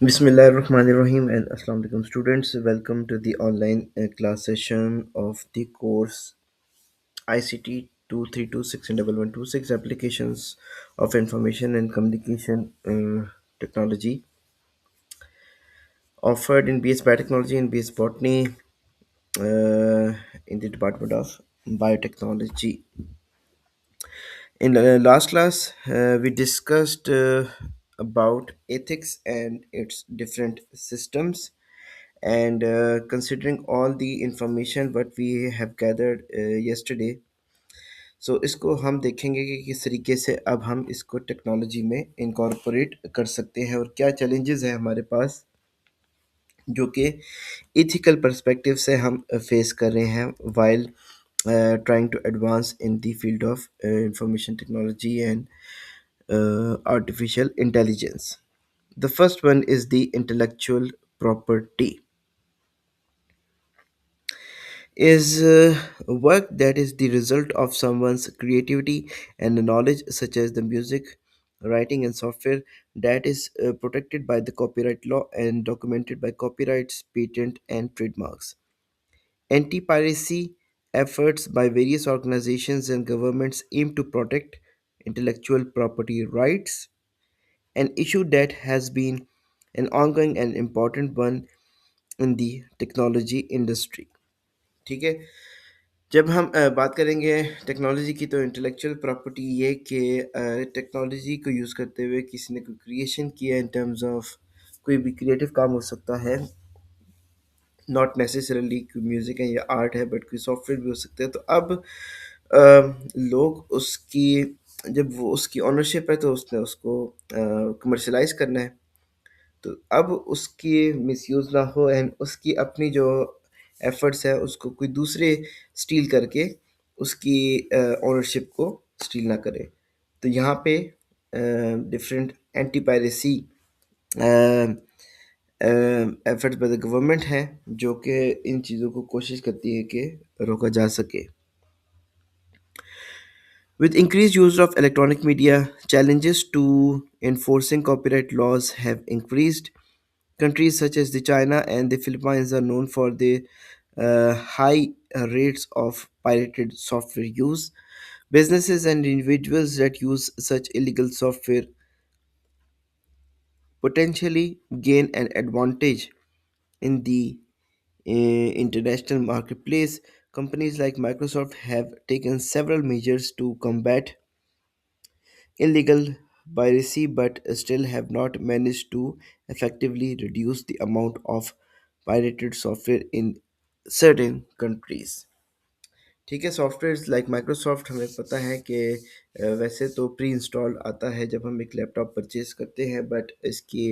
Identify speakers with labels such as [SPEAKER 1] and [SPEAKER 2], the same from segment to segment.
[SPEAKER 1] Bismillahirrahmanirrahim and Assalamu alaikum students. Welcome to the online class session of the course ICT 2326 Applications of Information and Communication Technology, offered in BS Biotechnology and BS Botany in the Department of Biotechnology. In the last class, we discussed about ethics and its different systems, and considering all the information what we have gathered yesterday, so इसको हम देखेंगे कि किस तरीके से अब हम इसको टेक्नोलॉजी में इनकॉर्पोरेट कर सकते हैं और क्या चैलेंजेस हैं हमारे पास जो कि इथिकल पर्सपेक्टिव से हम फेस कर रहे हैं while trying to advance in the field of information technology and artificial intelligence. The first one is the intellectual property. Is work that is the result of someone's creativity and knowledge, such as the music, writing, and software, that is protected by the copyright law and documented by copyrights, patent, and trademarks. Anti piracy efforts by various organizations and governments aim to protect intellectual property rights, an issue that has been an ongoing and important one in the technology industry. ठीक है। जब हम बात करेंगे technology की तो intellectual property ये कि टेक्नोलॉजी को यूज़ करते हुए किसी ने कोई क्रिएशन किया इन टर्म्स ऑफ कोई भी क्रिएटिव काम हो सकता है, नॉट नेसेसरली कोई म्यूज़िक है या आर्ट है बट कोई सॉफ्टवेयर भी हो सकता है। तो अब लोग उसकी जब वो उसकी ओनरशिप है तो उसने उसको कमर्शलाइज करना है, तो अब उसकी मिसयूज़ ना हो एंड उसकी अपनी जो एफर्ट्स है उसको कोई दूसरे स्टील करके उसकी ओनरशिप को स्टील ना करे। तो यहाँ पे different anti piracy efforts by the government हैं जो कि इन चीज़ों को कोशिश करती है कि रोका जा सके। With increased use of electronic media, challenges to enforcing copyright laws have increased. Countries such as the China and the Philippines are known for the high rates of pirated software use. Businesses and individuals that use such illegal software potentially gain an advantage in the international marketplace. Companies like Microsoft have taken several measures to combat illegal piracy but still have not managed to effectively reduce the amount of pirated software in certain countries. ठीक है, softwares like Microsoft हमें पता है कि वैसे तो pre installed आता है जब हम एक लैपटॉप परचेज करते हैं, बट इसकी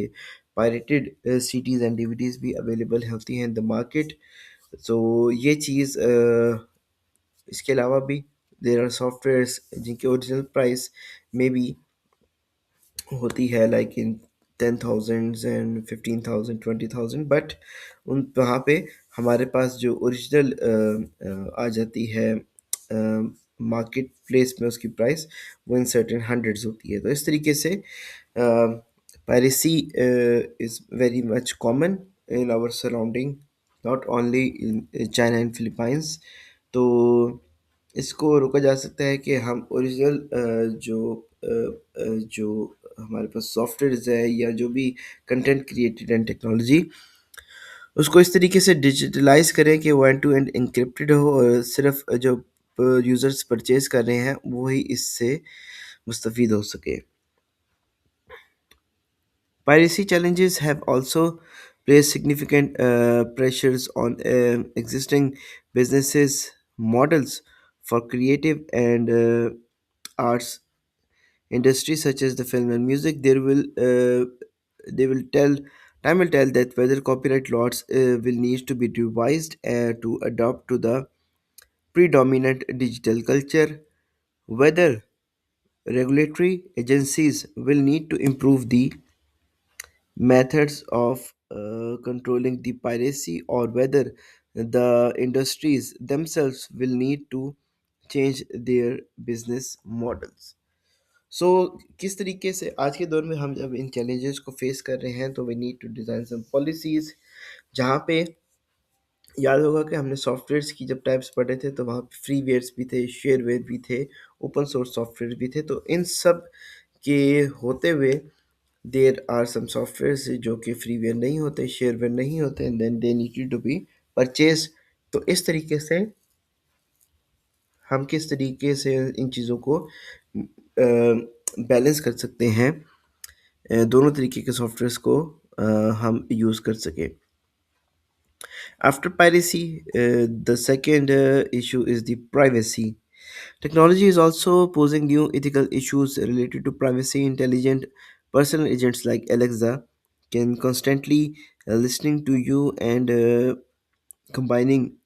[SPEAKER 1] पायरेटेड सीडीज़ एंड डीवीडीज़ भी अवेलेबल होती हैं इन द मार्केट। सो ये चीज़ इसके अलावा भी देर आर सॉफ्टवेयर्स जिनकी ओरिजिनल प्राइस में भी होती है लाइक इन 10,000 एंड 15,000 20,000, बट उन वहाँ पे हमारे पास जो ओरिजिनल आ जाती है मार्केट प्लेस में उसकी प्राइस वो इन सर्टेन हंड्रेड्स होती है। तो इस तरीके से piracy is very much common in our surrounding, not only in China and Philippines. तो इसको रोका जा सकता है कि हम ओरिजिनल जो हमारे पास सॉफ्टवेयर्स है या जो भी कंटेंट क्रिएटेड एंड टेक्नोलॉजी उसको इस तरीके से डिजिटलाइज करें कि वो एंड टू एंड इंक्रिप्टेड हो और सिर्फ जो यूज़र्स परचेज कर रहे हैं वो ही इससे मुस्तफ़ीद हो सके। Piracy challenges have also placed significant pressures on existing businesses models for creative and arts industries such as the film and music. They will tell time will tell that whether copyright laws will need to be revised to adapt to the predominant digital culture, whether regulatory agencies will need to improve the methods of controlling the piracy, or whether the industries themselves will need to change their business models. सो किस तरीके से आज के दौर में हम जब इन challenges को फेस कर रहे हैं तो we need to design some policies जहाँ पे याद होगा कि हमने सॉफ्टवेयर्स की जब टाइप्स पढ़े थे तो वहाँ पे फ्रीवेयर्स भी थे, शेयरवेयर भी थे, ओपन सोर्स सॉफ्टवेयर भी थे। तो इन सब के होते हुए देयर आर सम सॉफ्टवेयर्स जो कि फ्रीवेयर नहीं होते, शेयरवेयर नहीं होते and then they needed to be purchase. तो इस तरीके से हम किस तरीके से इन चीज़ों को बैलेंस कर सकते हैं, दोनों तरीके के सॉफ्टवेयर्स को हम यूज़ कर सकें। After piracy, the second issue is the privacy. Technology is also posing new ethical issues related to privacy. Intelligent personal agents like Alexa can constantly listening to you and combining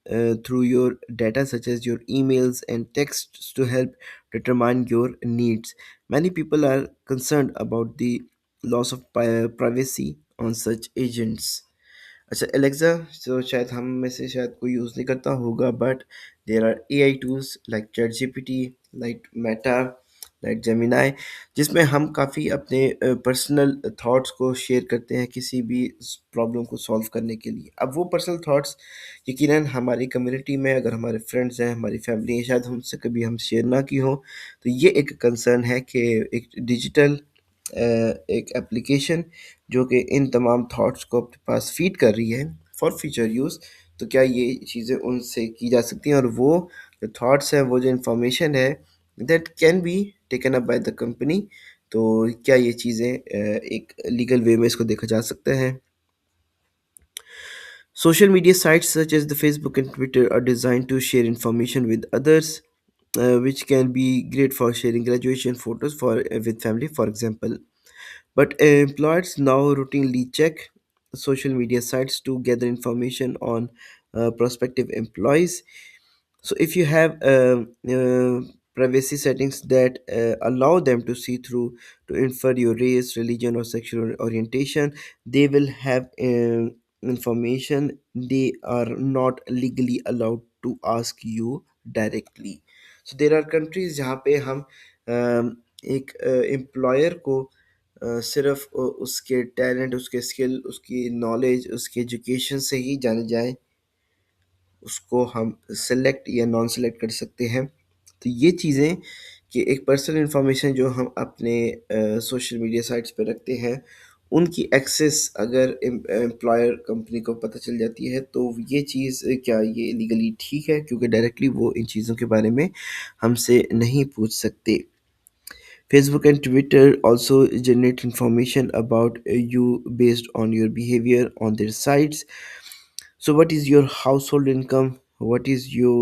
[SPEAKER 1] through your data such as your emails and texts to help determine your needs. Many people are concerned about the loss of privacy on such agents. अच्छा Alexa तो शायद हम में से शायद कोई use नहीं करता होगा but there are AI tools like ChatGPT, like Meta, like Gemini, जिसमें हम काफ़ी अपने पर्सनल थॉट्स को शेयर करते हैं किसी भी प्रॉब्लम को सॉल्व करने के लिए। अब वो पर्सनल थॉट्स यकीनन हमारी कम्युनिटी में अगर हमारे फ्रेंड्स हैं, हमारी फैमिली है, शायद हमसे कभी हम शेयर ना की हो, तो ये एक कंसर्न है कि एक डिजिटल एक एप्लीकेशन जो कि इन तमाम थॉट्स को अपने पास फीड कर रही है फॉर फ्यूचर यूज़, तो क्या ये चीज़ें उनसे की जा सकती हैं और वो जो थॉट्स हैं, वो जो इन्फॉर्मेशन है that can be taken up by the company, तो क्या ये चीज़ें एक लीगल वे में इसको देखा जा सकता है। Social media sites such as the Facebook and Twitter are designed to share information with others, which can be great for sharing graduation photos for with family, for example. But employers now routinely check social media sites to gather information on prospective employees. So if you have privacy settings that allow them to see through to infer your race, religion, or sexual orientation, they will have information they are not legally allowed to ask you directly. So there are countries जहाँ पे हम एक employer को सिर्फ उसके talent, उसके skill, उसकी knowledge, उसकी एजुकेशन से ही जाने जाए, उसको हम सेलेक्ट या नॉन सेलेक्ट कर सकते हैं। तो ये चीज़ें कि एक पर्सनल इन्फॉर्मेशन जो हम अपने सोशल मीडिया साइट्स पे रखते हैं, उनकी एक्सेस अगर एम्प्लॉयर कंपनी को पता चल जाती है, तो ये चीज़ क्या ये लीगली ठीक है? क्योंकि डायरेक्टली वो इन चीज़ों के बारे में हमसे नहीं पूछ सकते। Facebook and Twitter also generate information about you based on your behavior on their sites. So, what is your household income? What is your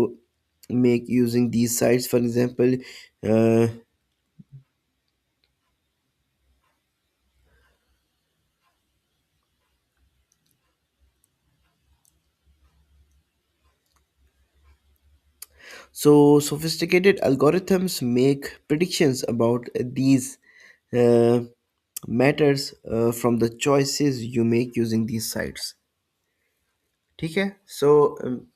[SPEAKER 1] make using these sites? For example, uh, so sophisticated algorithms make predictions about these uh, matters from the choices you make using these sites. ठीक है, so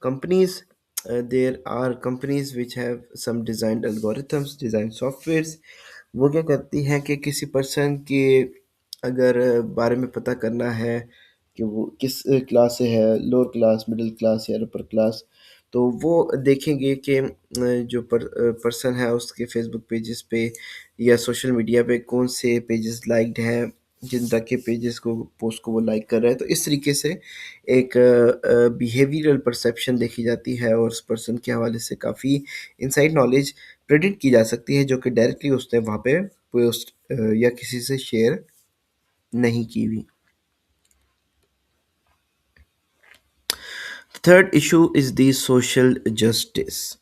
[SPEAKER 1] companies, there are companies which have some designed algorithms, design softwares. वो क्या करती हैं कि किसी person के अगर बारे में पता करना है कि वो किस क्लास से है, लोअर क्लास, मिडिल क्लास या अपर क्लास, तो वो देखेंगे कि जो पर्सन है उसके फेसबुक पेजेस पे या सोशल मीडिया पे कौन से पेजेस लाइक्ड हैं, जिन तक के पेजेस को पोस्ट को वो लाइक कर रहा है। तो इस तरीके से एक बिहेवियरल परसेप्शन देखी जाती है और उस पर्सन के हवाले से काफ़ी इनसाइड नॉलेज प्रेडिक्ट की जा सकती है जो कि डायरेक्टली उसने वहाँ पे पोस्ट या किसी से शेयर नहीं की हुई। Third issue is the social justice.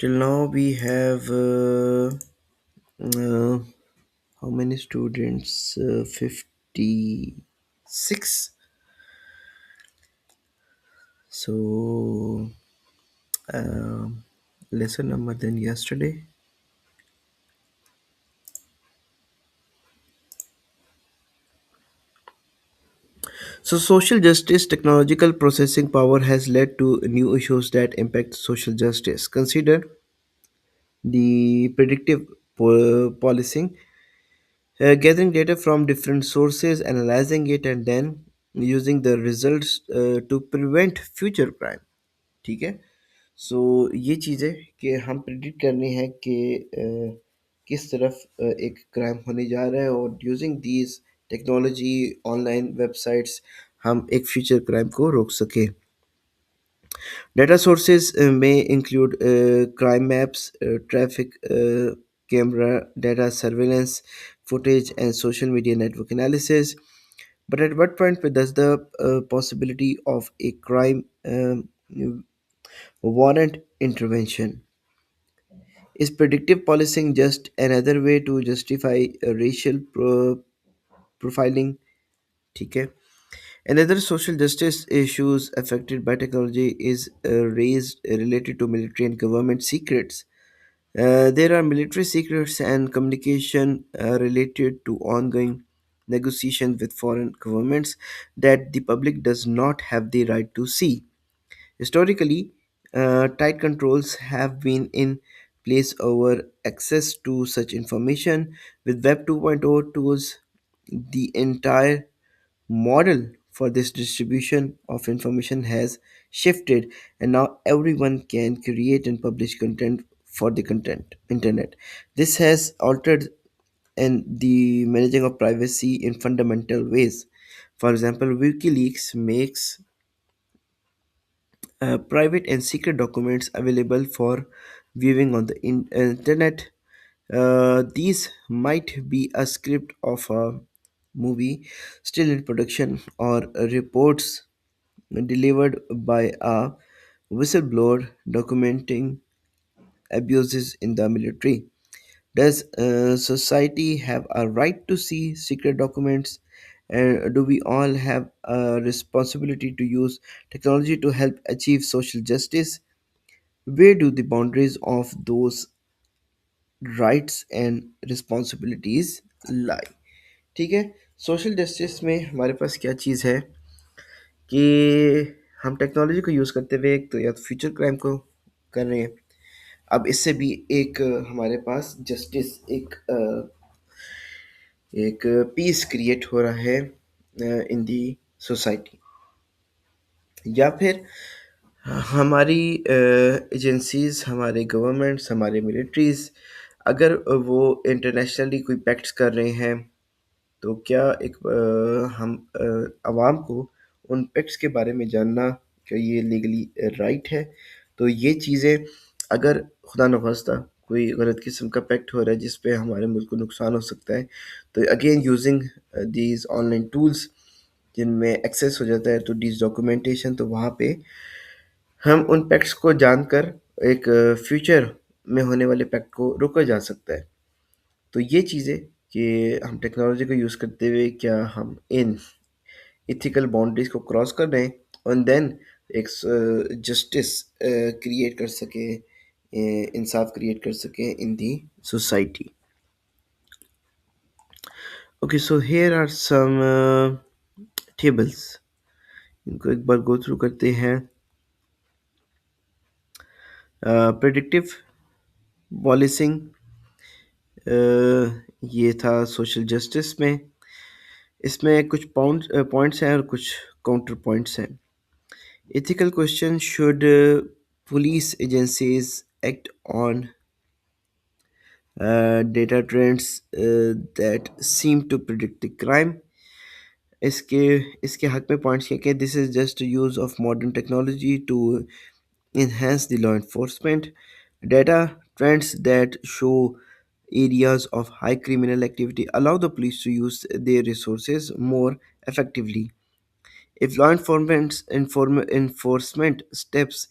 [SPEAKER 1] Till now we have uh, how many students? 56. So, lesser number than yesterday. So, social justice technological processing power has led to new issues that impact social justice. Consider the predictive policing, gathering data from different sources, analyzing it, and then using the results to prevent future crime. ठीक है, सो ये चीज़ है कि हम predict करने हैं कि किस तरफ एक क्राइम होने जा रहा है, और using these technology, online websites, हम एक फ्यूचर क्राइम को रोक सकें. Data sources may include crime maps, traffic camera data, surveillance footage, and social media network analysis. But at what point does the possibility of a crime warrant intervention? Is predictive policing just another way to justify racial profiling? ठीक है. Another social justice issues affected by technology is raised related to military and government secrets. There are military secrets and communication related to ongoing negotiations with foreign governments that the public does not have the right to see. Historically, tight controls have been in place over access to such information. With Web 2.0 tools, the entire model for this distribution of information has shifted, and now everyone can create and publish content for the content internet. This has altered and the managing of privacy in fundamental ways. For example, WikiLeaks makes private and secret documents available for viewing on the internet. These might be a script of a movie still in production, or reports delivered by a whistleblower documenting abuses in the military. Does society have a right to see secret documents? And do we all have a responsibility to use technology to help achieve social justice? Where do the boundaries of those rights and responsibilities lie? ठीक है. Social justice में हमारे पास क्या चीज़ है कि हम technology को use करते हुए एक तो या तो फ्यूचर क्राइम को कर रहे हैं. अब इससे भी एक हमारे पास जस्टिस, एक पीस क्रिएट हो रहा है इन दी सोसाइटी. या फिर हमारी एजेंसीज, हमारे गवर्नमेंट्स, हमारे मिलिट्रीज, अगर वो इंटरनेशनली कोई पैक्ट्स कर रहे हैं, तो क्या एक हम आवाम को उन पैक्ट्स के बारे में जानना, क्या ये लीगली राइट है? तो ये चीज़ें, अगर खुदा न खास्ता कोई गलत किस्म का पैक्ट हो रहा है जिस पे हमारे मुल्क को नुकसान हो सकता है, तो again using these online tools जिनमें एक्सेस हो जाता है, तो डीज डॉक्यूमेंटेशन, तो वहाँ पे हम उन पैक्ट्स को जानकर एक फ्यूचर में होने वाले पैक्ट को रोका जा सकता है. तो ये चीज़ें कि हम टेक्नोलॉजी को यूज़ करते हुए क्या हम इन इथिकल बाउंड्रीज को क्रॉस कर रहे हैं, और देन एक जस्टिस क्रिएट कर सके, इंसाफ क्रिएट कर सके in the society. Okay, so here are some tables. इनको एक बार गो थ्रू करते हैं. प्रेडिक्टिव पॉलिसिंग, ये था सोशल जस्टिस में. इसमें कुछ पॉइंट्स हैं और कुछ काउंटर पॉइंट्स हैं. Ethical question: should police agencies act on data trends that seem to predict the crime? इसके इसके हक में पॉइंट्स ये कि this is just use of modern technology to enhance the law enforcement. Data trends that show areas of high criminal activity allow the police to use their resources more effectively. If law enforcement steps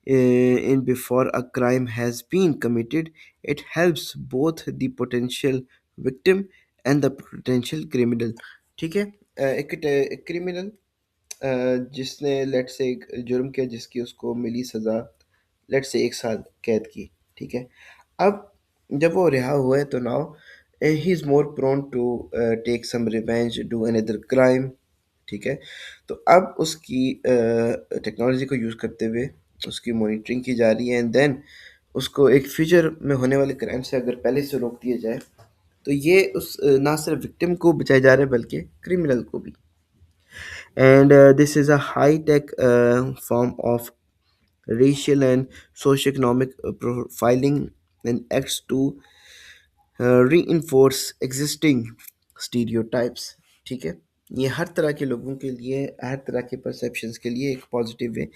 [SPEAKER 1] in before a crime has been committed, it helps both the potential victim and the potential criminal. ठीक है. एक criminal जिसने late से एक जुर्म किया जिसकी उसको मिली सज़ा लेट से 1 साल कैद की। ठीक है। अब जब वो रिहा हुआ है तो now he is more prone to take some revenge do another crime. ठीक है। तो अब उसकी टेक्नोलॉजी को यूज़ करते हुए उसकी मॉनिटरिंग की जा रही है, एंड देन उसको एक फ्यूचर में होने वाले क्राइम से अगर पहले से रोक दिया जाए तो ये उस ना सिर्फ विक्टिम को बचाया जा रहा है बल्कि क्रिमिनल को भी। And this is a high tech form of racial and socioeconomic profiling and acts to reinforce existing stereotypes। ठीक है। ये हर तरह के लोगों के लिए, हर तरह के परसेप्शंस के लिए एक पॉजिटिव वे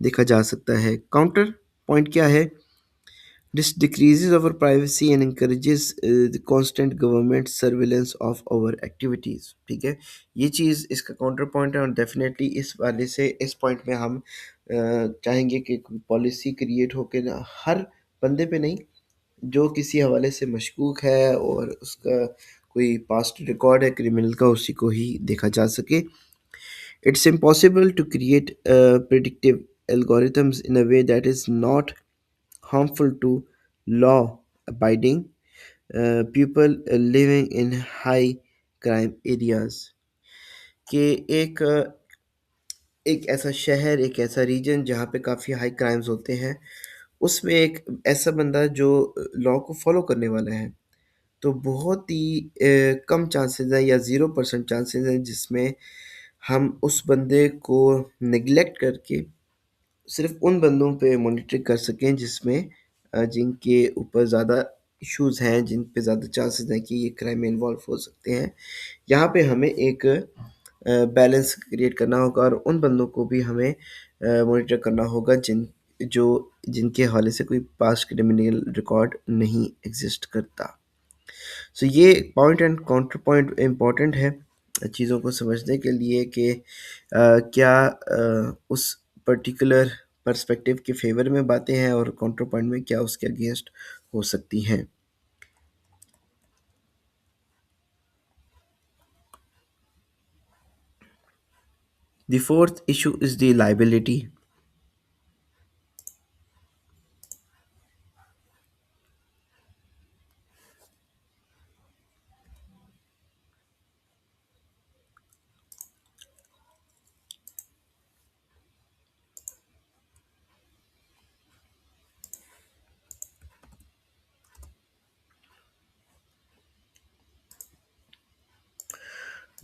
[SPEAKER 1] देखा जा सकता है। काउंटर पॉइंट क्या है? This decreases our privacy and encourages the constant government surveillance of our activities। ठीक है। ये चीज़ इसका काउंटर पॉइंट है, और डेफिनेटली इस वाले से इस पॉइंट में हम चाहेंगे कि पॉलिसी क्रिएट हो के ना हर बंदे पे नहीं, जो किसी हवाले से मशकूक है और उसका कोई पास्ट रिकॉर्ड है क्रिमिनल का, उसी को ही देखा जा सके। It's impossible to create predictive algorithms in a way that is not harmful to law abiding people living in high crime areas। कि एक एक ऐसा शहर, एक ऐसा रीजन जहाँ पे काफ़ी हाई क्राइम्स होते हैं, उसमें एक ऐसा बंदा जो लॉ को फॉलो करने वाला है, तो बहुत ही कम चांसेस हैं या 0% चांसेस हैं जिसमें हम उस बंदे को नेग्लेक्ट करके सिर्फ उन बंदों पे मॉनिटरिंग कर सकें जिसमें जिनके ऊपर ज़्यादा इश्यूज़ हैं, जिन पे ज़्यादा चांसेस हैं कि ये क्राइम में इन्वॉल्व हो सकते हैं। यहाँ पे हमें एक बैलेंस क्रिएट करना होगा, और उन बंदों को भी हमें मॉनिटर करना होगा जिनके हवाले से कोई पास्ट क्रिमिनल रिकॉर्ड नहीं एग्जिस्ट करता। सो ये point and counter point important है चीज़ों को समझने के लिए कि क्या उस पर्टिकुलर पर्सपेक्टिव के फेवर में बातें हैं और काउंटर पॉइंट में क्या उसके अगेंस्ट हो सकती हैं। The fourth issue is the liability.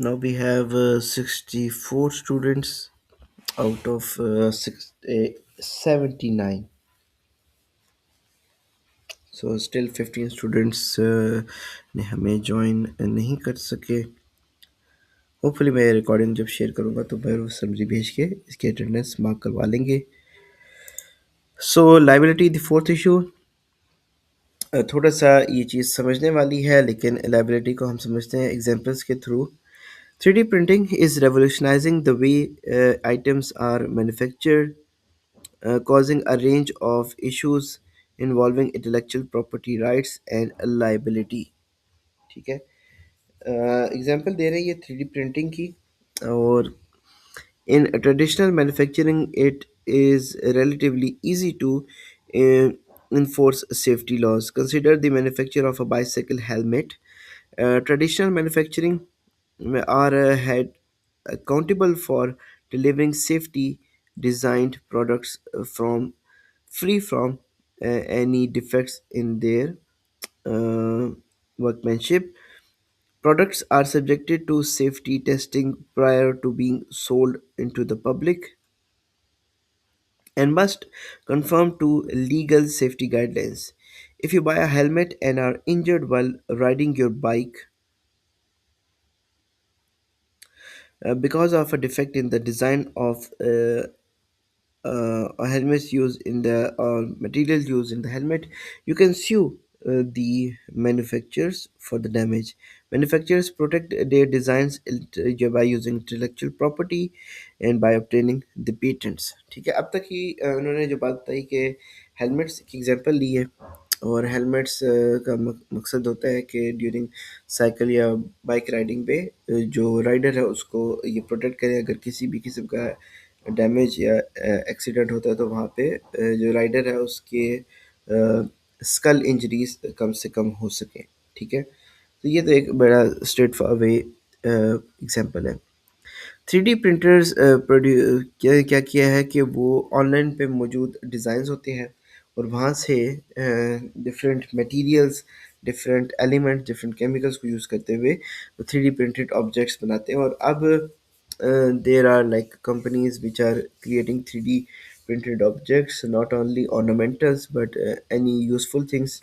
[SPEAKER 1] Now we have 64 students out of 79. So still 15 students ने हमें ज्वाइन नहीं कर सके। होपफुली मैं रिकॉर्डिंग जब शेयर करूँगा तो मैं वो समझी भेज के इसकी अटेंडेंस मार्क करवा लेंगे। सो लाइबिलिटी द फोर्थ इशू, थोड़ा सा ये चीज़ समझने वाली है, लेकिन लाइबिलिटी को हम समझते हैं एग्जांपल्स के through. 3D printing is revolutionizing the way items are manufactured, causing a range of issues involving intellectual property rights and liability। ठीक है। एग्जांपल दे रही है 3D प्रिंटिंग की। और in traditional manufacturing, it is relatively easy to uh, enforce safety laws. Consider the manufacture of a bicycle helmet. Traditional manufacturing are had accountable for delivering safety designed products from free from any defects in their uh, workmanship. Products are subjected to safety testing prior to being sold into the public and must conform to legal safety guidelines. If you buy a helmet and are injured while riding your bike because of a defect in the design of a helmet used in the material used in the helmet, you can sue the manufacturers for the damage. Manufacturers protect their designs by using intellectual property and by obtaining the patents। ठीक है। अब तक ही उन्होंने जो बात बताई कि helmets की एग्जांपल ली है, और हेलमेट्स का मकसद होता है कि ड्यूरिंग साइकिल या बाइक राइडिंग पे जो राइडर है उसको ये प्रोटेक्ट करे। अगर किसी भी किस्म का डैमेज या एक्सीडेंट होता है तो वहाँ पे जो राइडर है उसके स्कल इंजरीज कम से कम हो सके। ठीक है, तो ये तो एक बड़ा स्ट्रेट फॉरवे एग्जांपल है। 3D प्रिंटर्स क्या क्या किया है कि वो ऑनलाइन पे मौजूद डिज़ाइंस होते हैं और वहाँ से different materials, different elements, different chemicals को यूज़ करते हुए वो 3D प्रिंटेड ऑब्जेक्ट्स बनाते हैं। और अब there are like companies which are creating 3D printed objects, not only ornamentals but any useful things।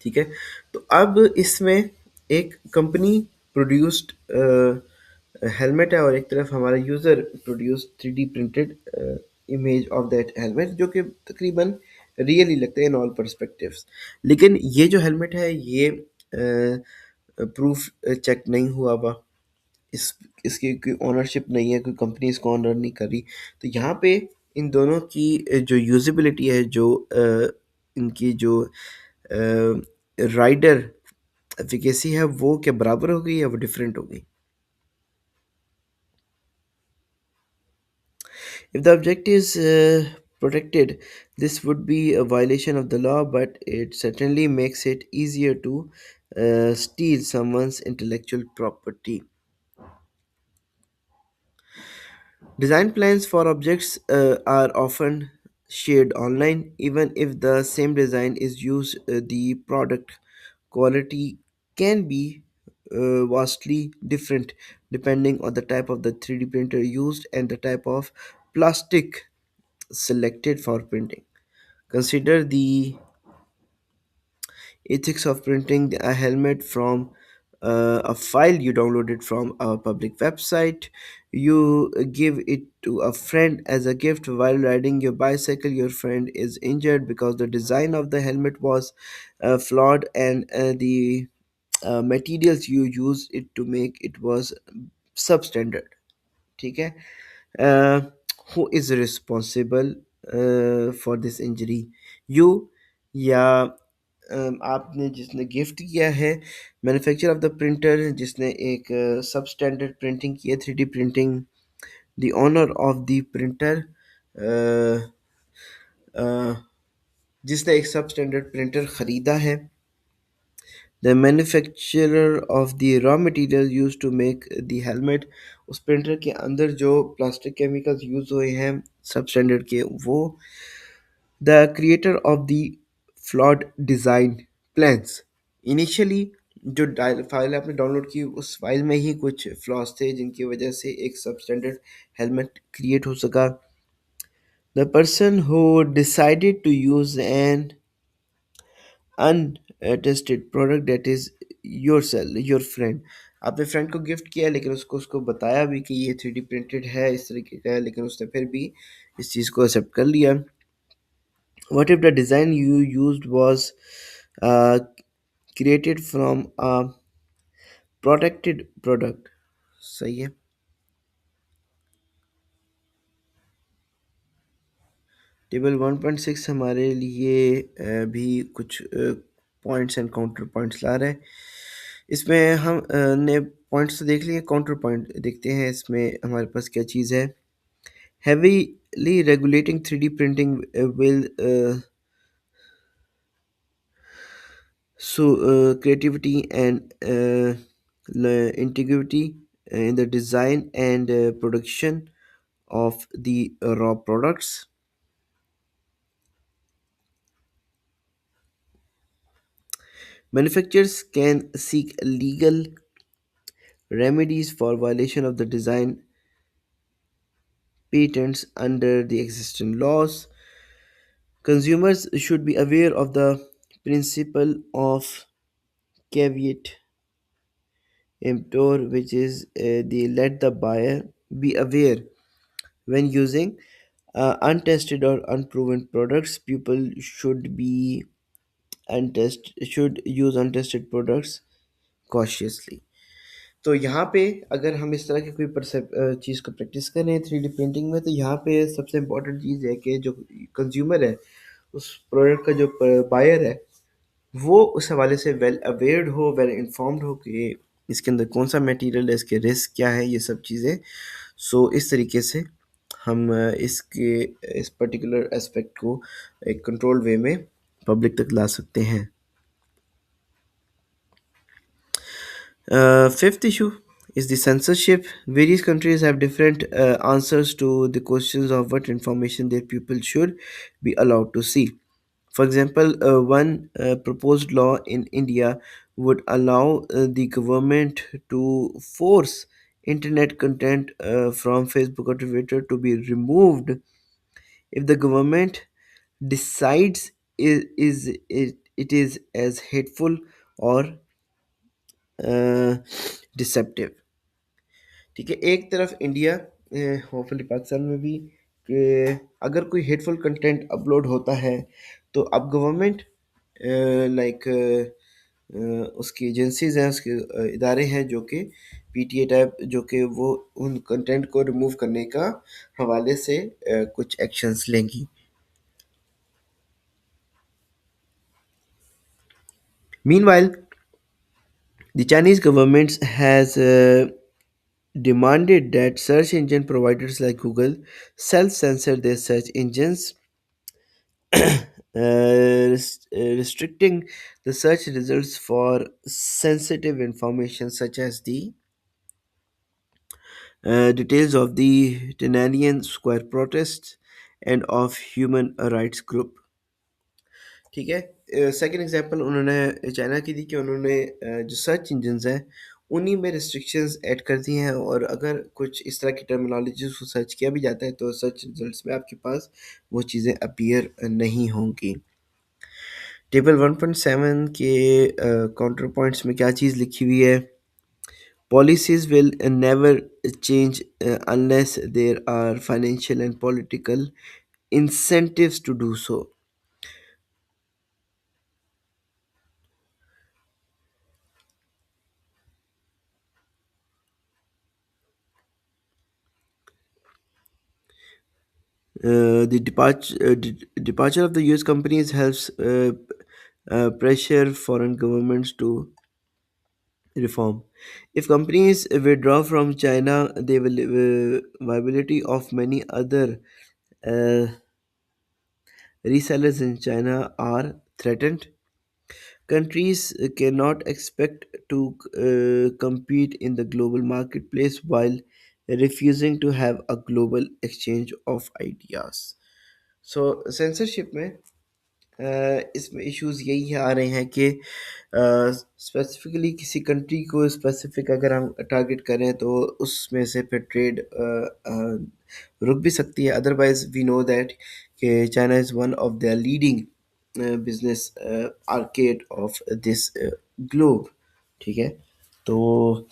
[SPEAKER 1] ठीक है, तो अब इसमें एक कंपनी प्रोड्यूस्ड हेलमेट है और एक तरफ हमारा user produced 3D printed image of that helmet, जो कि तकरीबन रियल ही लगते हैं इन ऑल पर्सपेक्टिव्स। लेकिन ये जो हेलमेट है ये प्रूफ चेक नहीं हुआ हुआ, इस इसकी कोई ओनरशिप नहीं है, कोई कंपनी इसको ऑनर नहीं कर रही। तो यहाँ पे इन दोनों की जो यूजिबिलिटी है, जो इनकी जो राइडर एफिकेसी है, वो क्या बराबर हो गई या वो डिफरेंट हो गई? If the object is protected, this would be a violation of the law, but it certainly makes it easier to steal someone's intellectual property. Design plans for objects are often shared online. Even if the same design is used, the product quality can be vastly different depending on the type of the 3D printer used and the type of plastic selected for printing. Consider the ethics of printing a helmet from a file you downloaded from a public website. You give it to a friend as a gift while riding your bicycle. Your friend is injured because the design of the helmet was flawed and the materials you used it to make it was substandard। ठीक है, who is responsible for this injury, you या आपने जिसने gift किया है, manufacture of the printer जिसने एक सब स्टैंडर्ड प्रिंटिंग की है, 3D printing, the owner of the printer जिसने एक सब स्टैंडर्ड प्रिंटर ख़रीदा है, the manufacturer of the raw material use to make the helmet, उस प्रिंटर के अंदर जो प्लास्टिक केमिकल्स यूज़ हुए हैं सब स्टैंडर्ड के, वो the creator of the flawed design plans. Initially जो फाइल आपने डाउनलोड की उस फाइल में ही कुछ फ्लॉज थे जिनकी वजह से एक सब स्टैंडर्ड हेलमेट क्रिएट हो सका। The person who decided to use an untested product that is your friend, आपने फ्रेंड को गिफ्ट किया लेकिन उसको बताया भी कि ये 3D प्रिंटेड है, इस तरीके का है, लेकिन उसने फिर भी इस चीज़ को एक्सेप्ट कर लिया। What if the design you used was uh, created from a protected product? सही है। टेबल 1.6 हमारे लिए भी कुछ पॉइंट्स एंड काउंटर पॉइंट्स ला रहा है। इसमें हम ने पॉइंट्स तो देख लिए, काउंटर पॉइंट देखते हैं इसमें हमारे पास क्या चीज़ है। Heavily regulating 3D printing will creativity and integrity in the design and production of the raw products. Manufacturers can seek legal remedies for violation of the design patents under the existing laws. Consumers should be aware of the principle of caveat emptor, which is the let the buyer be aware when using untested or unproven products. People should use untested products cautiously। तो यहाँ पे अगर हम इस तरह की कोई चीज़ को प्रैक्टिस करें 3D प्रिंटिंग में, तो यहाँ पे सबसे इम्पोर्टेंट चीज़ है कि जो कंज्यूमर है उस प्रोडक्ट का जो बायर है वो उस हवाले से वेल अवेयर्ड हो, वेल इन्फॉर्म्ड हो कि इसके अंदर कौन सा मटेरियल है, इसके रिस्क क्या है, ये सब चीज़ें। सो इस तरीके से हम इसके इस पर्टिकुलर एस्पेक्ट को एक कंट्रोल वे में पब्लिक तक ला सकते हैं। Fifth issue is the censorship. Various countries have different answers to the questions of what information their people should be allowed to see. For example, one proposed law in India would allow the government to force internet content from Facebook or Twitter to be removed if the government decides it is as hateful or uh, deceptive. ठीक है, एक तरफ India, hopefully Pakistan में भी, कि अगर कोई hateful content upload होता है तो अब गवर्नमेंट लाइक उसकी एजेंसीज हैं, उसके इदारे हैं जो कि पीटीए टाइप, जो कि वो उन कंटेंट को रिमूव करने का हवाले से कुछ एक्शंस लेंगी। Meanwhile the Chinese government has demanded that search engine providers like Google self censor their search engines, restricting the search results for sensitive information such as the details of the Tiananmen Square protests and of human rights group. ठीक है, second example उन्होंने China की दी कि उन्होंने जो search engines हैं उन्हीं में रिस्ट्रिक्शंस ऐड कर दी हैं, और अगर कुछ इस तरह की टर्मिनोलॉजीज को सर्च किया भी जाता है तो सर्च रिजल्ट्स में आपके पास वो चीज़ें अपीयर नहीं होंगी। टेबल 1.7 के काउंटर पॉइंट्स में क्या चीज़ लिखी हुई है? Policies will never change unless there are financial and political incentives to do so. Departure of the US companies helps pressure foreign governments to reform. If companies withdraw from China, the viability of many other uh, resellers in China are threatened. Countries cannot expect to compete in the global marketplace while refusing to have a global exchange of ideas. So censorship में इसमें issues यही आ रहे हैं कि specifically किसी country को specific अगर हम टारगेट करें तो उसमें से फिर ट्रेड रुक भी सकती है। अदरवाइज वी नो दैट कि China is one of the leading business arcade of this globe. ठीक है, तो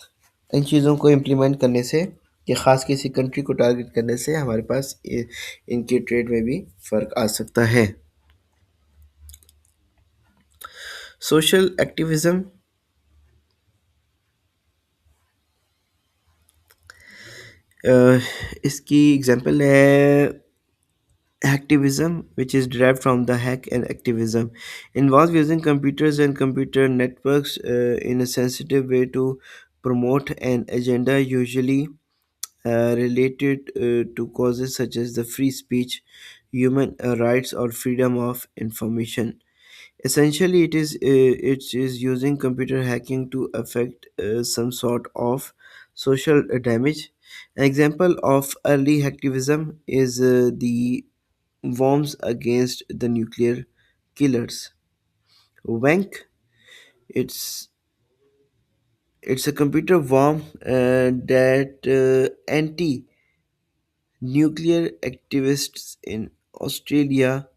[SPEAKER 1] इन चीज़ों को इम्प्लीमेंट करने से या ख़ास किसी कंट्री को टारगेट करने से हमारे पास इनके ट्रेड में भी फ़र्क आ सकता है। सोशल एक्टिविज्म, इसकी एग्जांपल है hacktivism, which is derived from the hack, and activism involves using computers and computer networks in a sensitive way to promote an agenda, usually related to causes such as the free speech, human rights, or freedom of information. Essentially, it is using computer hacking to affect some sort of social damage. An example of early hacktivism is the worms against the nuclear killers. Wank, it's it's a computer worm that anti-nuclear activists in Australia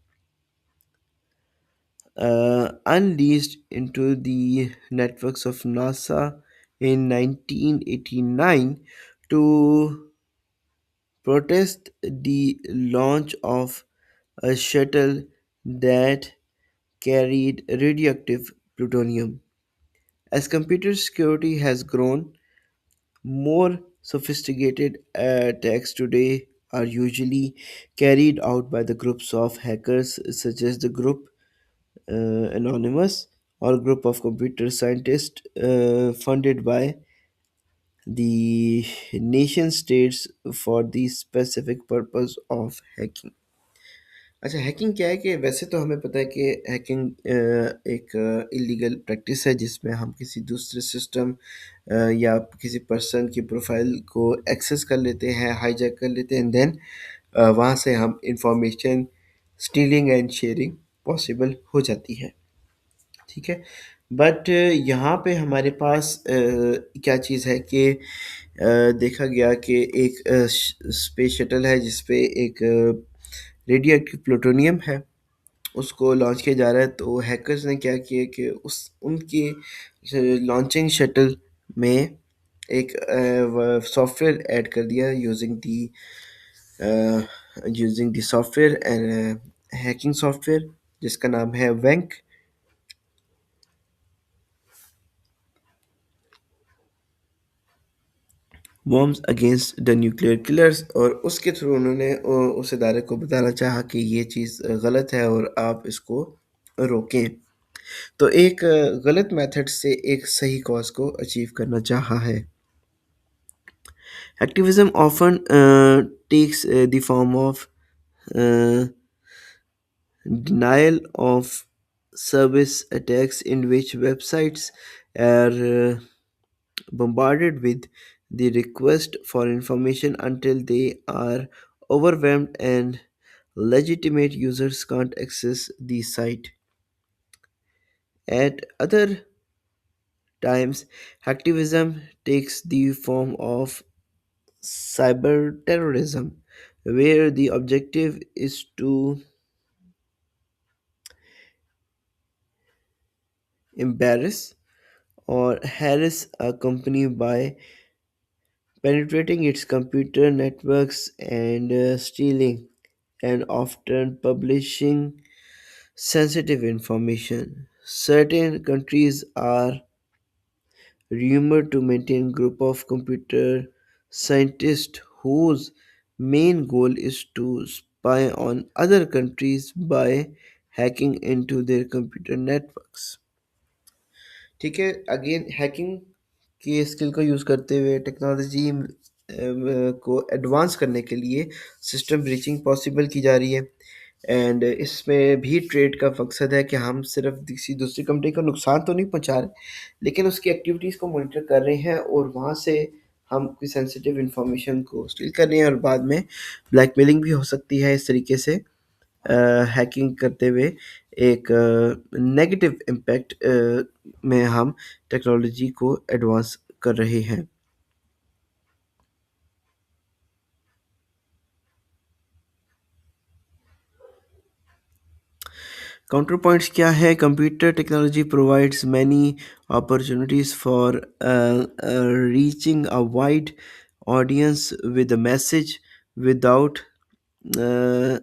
[SPEAKER 1] unleashed into the networks of NASA in 1989 to protest the launch of a shuttle that carried radioactive plutonium. As computer security has grown, more sophisticated attacks today are usually carried out by the groups of hackers, such as the group Anonymous or group of computer scientists funded by the nation states for the specific purpose of hacking. अच्छा, hacking क्या है कि वैसे तो हमें पता है कि हैकिंग एक इलीगल प्रैक्टिस है जिसमें हम किसी दूसरे सिस्टम या किसी पर्सन की प्रोफाइल को एक्सेस कर लेते हैं, हाईजैक कर लेते हैं, एंड देन वहाँ से हम information stealing and sharing possible हो जाती है। ठीक है। बट यहाँ पे हमारे पास क्या चीज़ है कि देखा गया कि एक स्पेस शटल है जिस पे एक रेडियो एक्टिव प्लूटोनियम है, उसको लॉन्च किया जा रहा है। तो हैकर्स ने क्या किया कि उस उनकी लॉन्चिंग शटल में एक सॉफ्टवेयर ऐड कर दिया using the software and hacking software जिसका नाम है वेंक bombs against the nuclear killers. और उसके थ्रू उन्होंने उस इदारे को बताना चाहा कि ये चीज़ गलत है और आप इसको रोकें। तो एक गलत मेथड से एक सही कॉज को अचीव करना चाहा है। Activism often takes the form of uh, denial of service attacks in which websites are bombarded with the request for information until they are overwhelmed and legitimate users can't access the site. At other times, hacktivism takes the form of cyber terrorism, where the objective is to embarrass or harass a company by penetrating its computer networks and stealing and often publishing sensitive information. Certain countries are rumored to maintain group of computer scientists whose main goal is to spy on other countries by hacking into their computer networks. ठीक है। Again hacking की skill को use करते हुए technology को advance करने के लिए सिस्टम ब्रीचिंग पॉसिबल की जा रही है। एंड इसमें भी ट्रेड का मकसद है कि हम सिर्फ किसी दूसरी कंपनी को नुकसान तो नहीं पहुंचा रहे, लेकिन उसकी एक्टिविटीज़ को मॉनिटर कर रहे हैं और वहाँ से हम कोई सेंसिटिव इंफॉर्मेशन को स्टील कर रहे हैं और बाद में ब्लैकमेलिंग भी हो सकती है इस तरीके से हैकिंग करते हुए एक नेगेटिव इम्पैक्ट में हम टेक्नोलॉजी को एडवांस कर रहे हैं। काउंटरपॉइंट्स क्या है? Computer technology provides many opportunities for reaching a wide audience with a message without uh,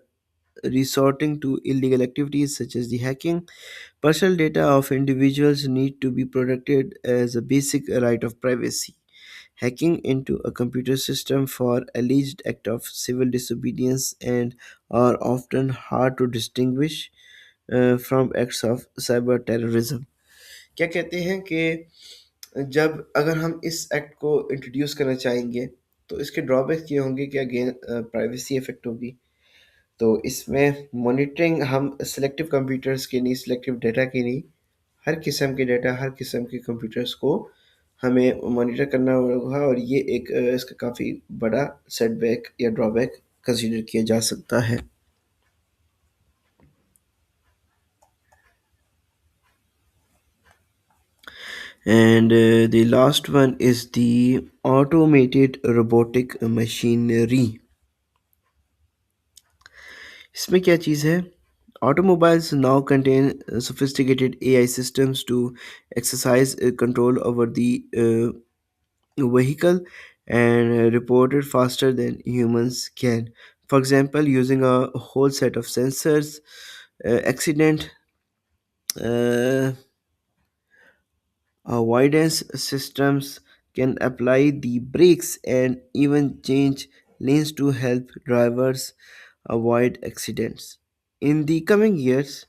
[SPEAKER 1] resorting to illegal activities such as the hacking. Personal data of individuals need to be protected as a basic right of privacy. Hacking into a computer system for alleged act of civil disobedience and are often hard to distinguish from acts of cyber terrorism. क्या कहते हैं कि जब अगर हम इस act को introduce करना चाहेंगे तो इसके ड्रॉबैक्स ये होंगे कि अगेन प्राइवेसी इफेक्ट होगी। तो इसमें मॉनिटरिंग हम सिलेक्टिव कंप्यूटर्स की नहीं, सिलेक्टिव डाटा की नहीं, हर किस्म के डाटा, हर किस्म के कंप्यूटर्स को हमें मॉनिटर करना होगा और ये एक इसका काफ़ी बड़ा सेटबैक या ड्रॉबैक कंसीडर किया जा सकता है। And the last one is the automated robotic machinery. इसमें क्या चीज़ है? Automobiles now contain sophisticated AI systems to exercise control over the vehicle and reported faster than humans can. For example, using a whole set of sensors, accident uh, avoidance systems can apply the brakes and even change lanes to help drivers avoid accidents. In the coming years,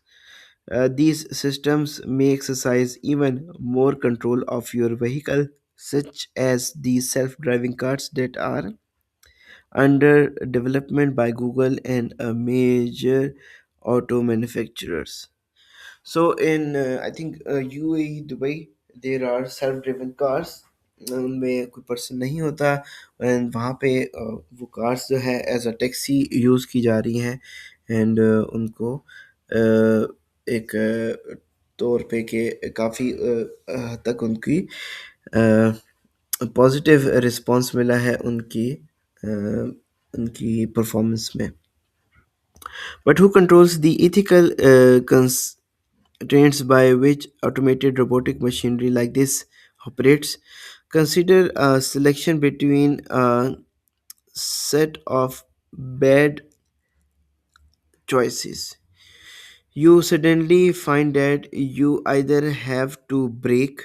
[SPEAKER 1] these systems may exercise even more control of your vehicle, such as the self driving cars that are under development by Google and major auto manufacturers. So in I think UAE Dubai there are self driven cars, उनमें कोई person नहीं होता and वहाँ पे वो cars जो है as a taxi use की जा रही हैं एंड उनको एक तौर पे कि काफ़ी हद तक उनकी पॉजिटिव रिस्पांस मिला है उनकी परफॉर्मेंस में. But who controls the ethical constraints by which automated robotic machinery like this operates? Consider a selection between a set of bad choices. You suddenly find that you either have to brake,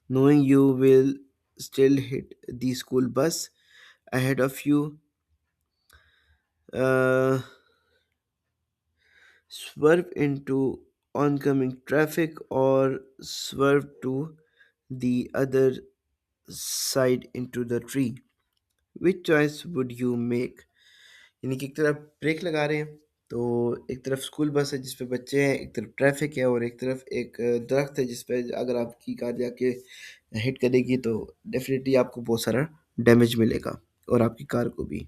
[SPEAKER 1] knowing you will still hit the school bus ahead of you, uh, swerve into oncoming traffic, or swerve to the other side into the tree. Which choice would you make? यानी कि एक तरफ break लगा रहे हैं तो एक तरफ स्कूल बस है जिस पे बच्चे हैं, एक तरफ ट्रैफिक है और एक तरफ एक दरख्त है जिस पे अगर आपकी कार जाके हिट करेगी तो डेफिनेटली आपको बहुत सारा डैमेज मिलेगा और आपकी कार को भी.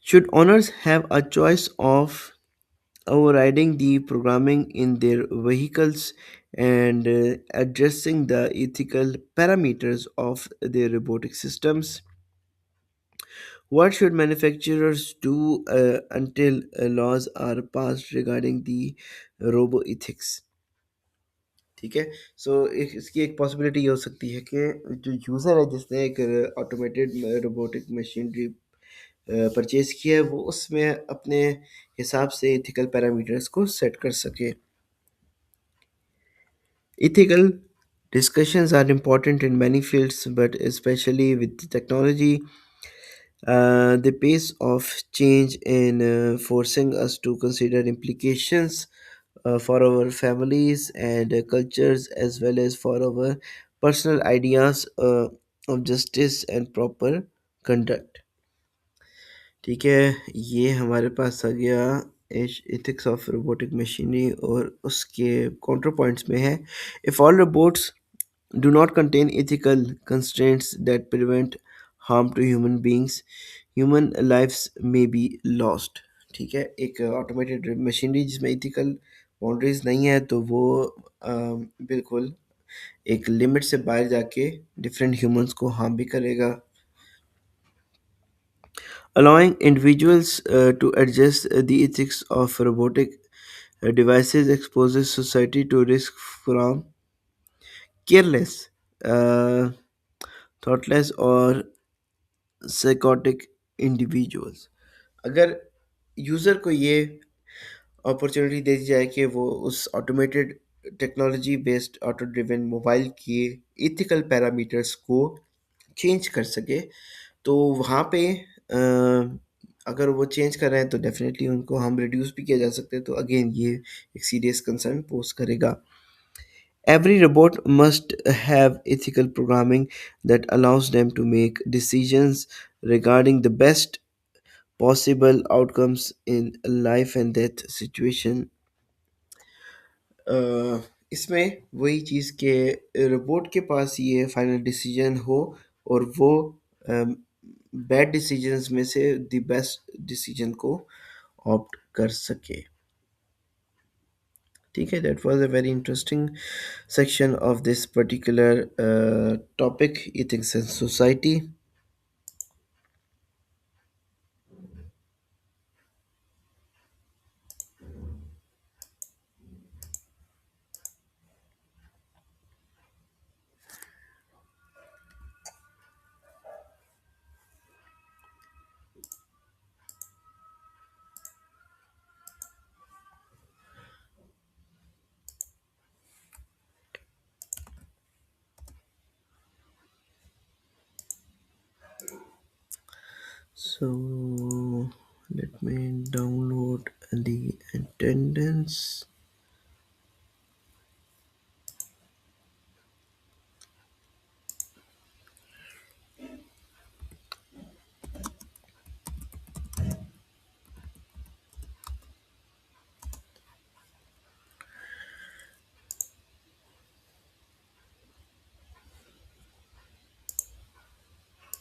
[SPEAKER 1] Should owners have a choice of overriding the programming in their vehicles and addressing the ethical parameters of their robotic systems? What should manufacturers do until laws are passed regarding the robo ethics? ठीक है. सो एक इसकी एक possibility ये हो सकती है कि जो यूज़र है जिसने एक ऑटोमेटेड रोबोटिक मशीनरी परचेज किया है वो उसमें अपने हिसाब से इथिकल पैरामीटर्स को सेट कर सके. Ethical discussions are important in many fields, but especially with technology, the pace of change in forcing us to consider implications for our families and cultures as well as for our personal ideas of justice and proper conduct. ठीक है, ये हमारे पास आ गया ethics of robotic machinery और उसके counter points में है. If all robots do not contain ethical constraints that prevent harm to human beings, human lives may be lost. ठीक है, एक ऑटोमेटेड मशीनरी जिसमें इथिकल बाउंड्रीज नहीं है तो वो बिल्कुल एक लिमिट से बाहर जाके डिफरेंट ह्यूमंस को हार्म भी करेगा. Allowing individuals to adjust the ethics of robotic devices exposes society to risk from careless, uh, thoughtless, or psychotic individuals. अगर यूज़र को ये अपॉर्चुनिटी दे दी जाए कि वो उस automated technology based auto driven mobile के इथिकल पैरामीटर्स को चेंज कर सके तो वहाँ पे अगर वो चेंज कर रहे हैं तो डेफिनेटली उनको हम रिड्यूस भी किया जा सकते हैं तो अगेन ये एक सीरियस कंसर्न पोज करेगा. Every robot must have ethical programming that allows them to make decisions regarding the best possible outcomes in life and death situation. अ, इसमें वही चीज़ के रोबोट के पास ये फाइनल डिसीजन हो और वो बैड डिसीजंस में से द बेस्ट डिसीजन को ऑप्ट कर सके. ठीक है, that was a very interesting section of this particular topic, ethics and society. So let me download the attendance.